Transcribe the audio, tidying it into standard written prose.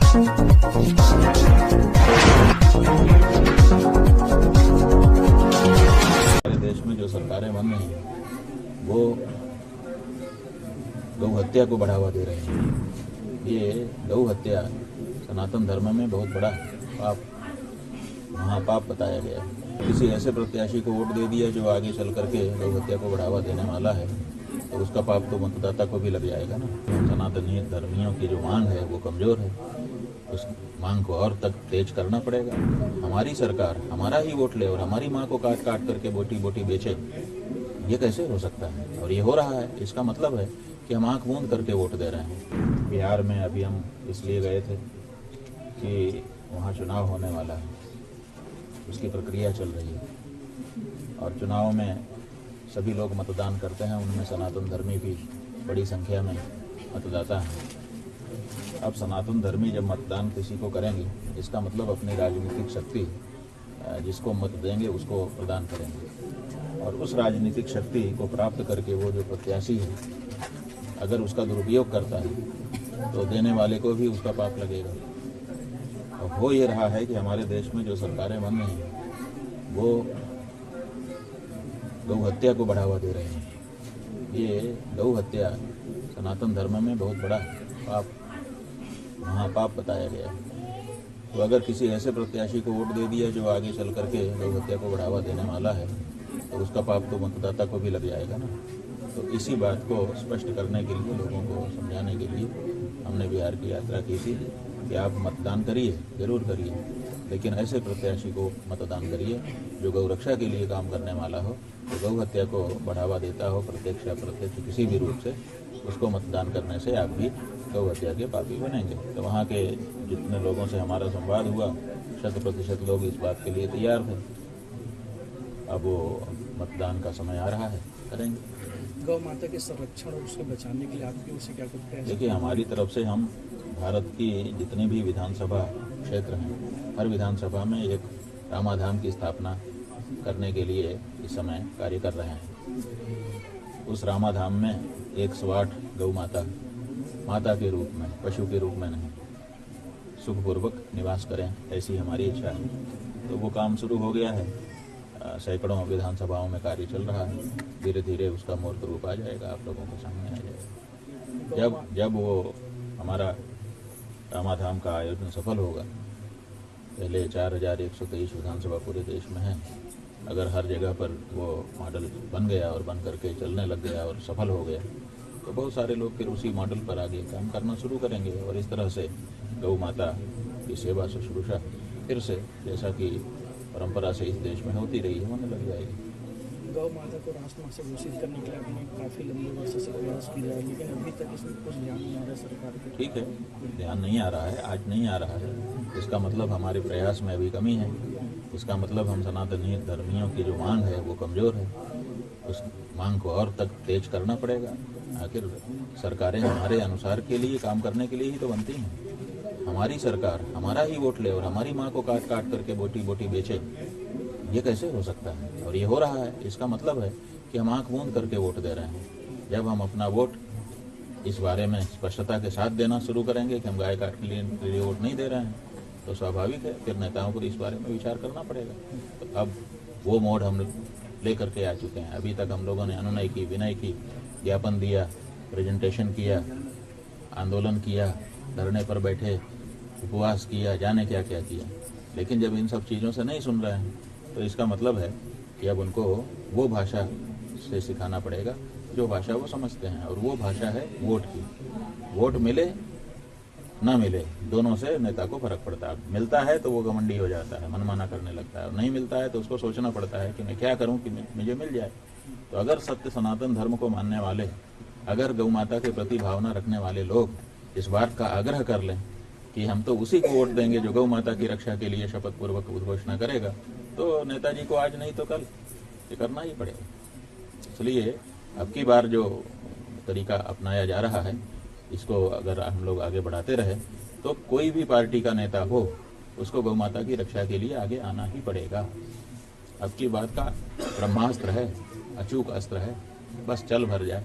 हमारे देश में जो सरकारें बन रही हैं वो गौ हत्या को बढ़ावा दे रही हैं। ये गौ हत्या सनातन धर्म में बहुत बड़ा पाप, महापाप बताया गया है। किसी ऐसे प्रत्याशी को वोट दे दिया जो आगे चल करके गौ हत्या को बढ़ावा देने वाला है तो उसका पाप तो मतदाता को भी लग जाएगा ना। सनातनी धर्मियों की जो मांग है वो कमजोर है, उस मांग को और तक तेज करना पड़ेगा। हमारी सरकार हमारा ही वोट ले और हमारी माँ को काट काट करके बोटी बोटी बेचे, ये कैसे हो सकता है? और ये हो रहा है। इसका मतलब है कि हम आंख मूंद करके वोट दे रहे हैं। बिहार में अभी हम इसलिए गए थे कि वहाँ चुनाव होने वाला है, उसकी प्रक्रिया चल रही है और चुनाव में सभी लोग मतदान करते हैं, उनमें सनातन धर्मी भी बड़ी संख्या में मतदाता हैं। अब सनातन धर्मी जब मतदान किसी को करेंगे, इसका मतलब अपनी राजनीतिक शक्ति जिसको मत देंगे उसको प्रदान करेंगे और उस राजनीतिक शक्ति को प्राप्त करके वो जो प्रत्याशी है अगर उसका दुरुपयोग करता है तो देने वाले को भी उसका पाप लगेगा। और हो ये रहा है कि हमारे देश में जो सरकारें बन रही हैं वो गौ हत्या को बढ़ावा दे रही हैं। ये गौ हत्या सनातन धर्म में बहुत बड़ा पाप, महापाप बताया गया है। तो अगर किसी ऐसे प्रत्याशी को वोट दे दिया जो आगे चल करके गौ हत्या को बढ़ावा देने वाला है तो उसका पाप तो मतदाता को भी लग जाएगा ना। तो इसी बात को स्पष्ट करने के लिए, लोगों को समझाने के लिए हमने बिहार की यात्रा की थी कि आप मतदान करिए, जरूर करिए, लेकिन ऐसे प्रत्याशी को मतदान करिए जो गौ रक्षा के लिए काम करने वाला हो, तो गौ हत्या को बढ़ावा देता हो प्रत्यक्ष या प्रत्यक्ष किसी भी रूप से, उसको मतदान करने से आप भी गौ हत्या के पापी बनेंगे। तो वहाँ के जितने लोगों से हमारा संवाद हुआ 100% लोग इस बात के लिए तैयार थे। अब वो मतदान का समय आ रहा है, करेंगे। गौ माता के संरक्षण और उसको बचाने के लिए आपकी ओर से क्या कुछ प्रयास? देखिए, हमारी तरफ से हम भारत की जितने भी विधानसभा क्षेत्र हैं, हर विधानसभा में एक रामाधाम की स्थापना करने के लिए इस समय कार्य कर रहे हैं। उस रामाधाम में 108 गौ माता माता के रूप में, पशु के रूप में नहीं, सुखपूर्वक निवास करें, ऐसी हमारी इच्छा है। तो वो काम शुरू हो गया है, सैकड़ों विधानसभाओं में कार्य चल रहा है। धीरे धीरे उसका मूर्त रूप आ जाएगा, आप लोगों के सामने आ जाएगा। जब वो हमारा रामाधाम का आयोजन सफल होगा, पहले 4123 विधानसभा पूरे देश में है, अगर हर जगह पर वो मॉडल बन गया और बन करके चलने लग गया और सफल हो गया, तो बहुत सारे लोग फिर उसी मॉडल पर आगे काम करना शुरू करेंगे और इस तरह से गौ माता की सेवा शुश्रूषा फिर से जैसा कि परंपरा से इस देश में होती रही है होने लग जाएगी। गौ माता को राष्ट्रमाता से घोषित करने के लिए आपने काफी लंबे वर्षों से प्रयास किया है, लेकिन अभी तक इसमें कुछ ध्यान नहीं आ रहा है सरकार को। ठीक है, ध्यान नहीं आ रहा है, आज नहीं आ रहा है, इसका मतलब हमारे प्रयास में अभी कमी है। इसका मतलब हम सनातनी धर्मियों की जो मांग है वो कमजोर है, उस मांग को और तक तेज करना पड़ेगा। आखिर सरकारें हमारे अनुसार के लिए काम करने के लिए ही तो बनती हैं। हमारी सरकार हमारा ही वोट ले और हमारी माँ को काट काट करके बोटी बोटी बेचे, ये कैसे हो सकता है? और ये हो रहा है। इसका मतलब है कि हम आंख मूंद करके वोट दे रहे हैं। जब हम अपना वोट इस बारे में स्पष्टता के साथ देना शुरू करेंगे कि हम गाय काट के लिए वोट नहीं दे रहे हैं, तो स्वाभाविक है फिर नेताओं को इस बारे में विचार करना पड़ेगा। तो अब वो मोड हम लेकर के आ चुके हैं। अभी तक हम लोगों ने अनुनय की, विनय की, ज्ञापन दिया, प्रेजेंटेशन किया, आंदोलन किया, धरने पर बैठे, उपवास किया, जाने क्या क्या किया, लेकिन जब इन सब चीज़ों से नहीं सुन रहे हैं तो इसका मतलब है कि अब उनको वो भाषा से सिखाना पड़ेगा जो भाषा वो समझते हैं, और वो भाषा है वोट की। वोट मिले ना मिले, दोनों से नेता को फर्क पड़ता है। मिलता है तो वो घमंडी हो जाता है, मनमाना करने लगता है, और नहीं मिलता है तो उसको सोचना पड़ता है कि मैं क्या करूं कि मुझे मिल जाए। तो अगर सत्य सनातन धर्म को मानने वाले, अगर गौ माता के प्रति भावना रखने वाले लोग इस बात का आग्रह कर लें कि हम तो उसी को वोट देंगे जो गौ माता की रक्षा के लिए शपथ पूर्वक उद्घोषणा करेगा, तो नेताजी को आज नहीं तो कल ये करना ही पड़ेगा। इसलिए अब की बार जो तरीका अपनाया जा रहा है, इसको अगर हम लोग आगे बढ़ाते रहे तो कोई भी पार्टी का नेता हो, उसको गौ माता की रक्षा के लिए आगे आना ही पड़ेगा। अब की बात का ब्रह्मास्त्र है, अचूक अस्त्र है, बस चल भर जाए।